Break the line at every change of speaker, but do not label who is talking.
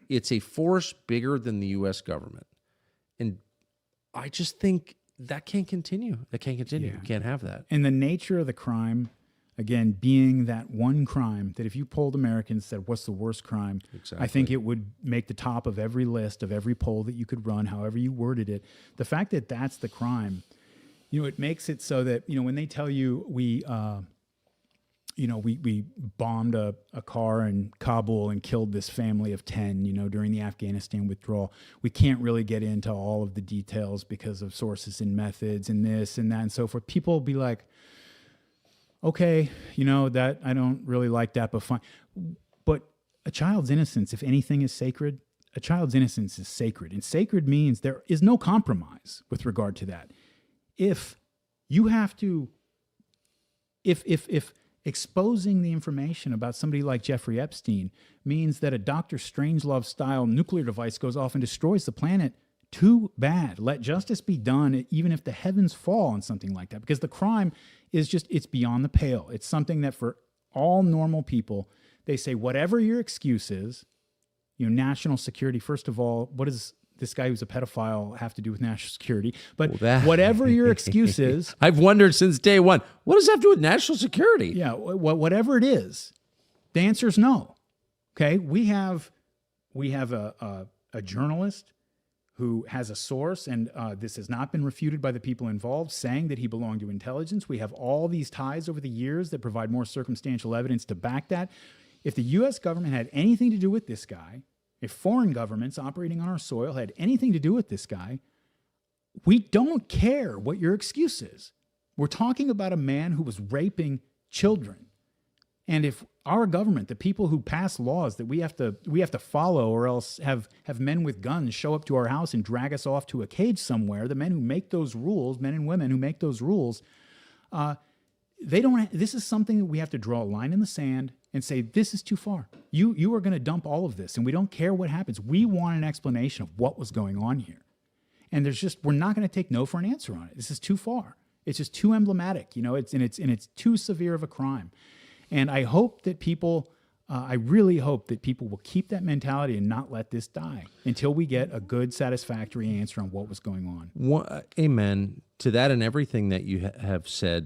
It's a force bigger than the U.S. government. And I just think that can't continue. That can't continue.
Yeah.
You can't have that.
And the nature of the crime, again, being that one crime that if you polled Americans and said, what's the worst crime?
Exactly.
I think it would make the top of every list of every poll that you could run, however you worded it. The fact that that's the crime, it makes it so that, when they tell you we bombed a car in Kabul and killed this family of 10, during the Afghanistan withdrawal. We can't really get into all of the details because of sources and methods and this and that and so forth. People will be like, okay, that I don't really like that, but fine. But a child's innocence, if anything is sacred, a child's innocence is sacred. And sacred means there is no compromise with regard to that. If you have to, if exposing the information about somebody like Jeffrey Epstein means that a Dr. Strangelove style nuclear device goes off and destroys the planet, too bad. Let justice be done, even if the heavens fall on something like that, because the crime is it's beyond the pale. It's something that for all normal people, they say, whatever your excuse is, national security, first of all, what does this guy who's a pedophile have to do with national security? But whatever your excuse is.
I've wondered since day one, what does that have to do with national security?
Yeah, whatever it is, the answer is no. Okay, we have a journalist who has a source, and this has not been refuted by the people involved, saying that he belonged to intelligence. We have all these ties over the years that provide more circumstantial evidence to back that. If the U.S. government had anything to do with this guy, if foreign governments operating on our soil had anything to do with this guy, we don't care what your excuse is. We're talking about a man who was raping children. And if our government, the people who pass laws that we have to follow, or else have men with guns show up to our house and drag us off to a cage somewhere, the men who make those rules, men and women who make those rules, this is something that we have to draw a line in the sand and say, this is too far. You are going to dump all of this, and we don't care what happens. We want an explanation of what was going on here. And we're not going to take no for an answer on it. This is too far. It's just too emblematic. It's too severe of a crime. And I hope that I really hope that people will keep that mentality and not let this die until we get a good, satisfactory answer on what was going on.
Amen to that and everything that you have said.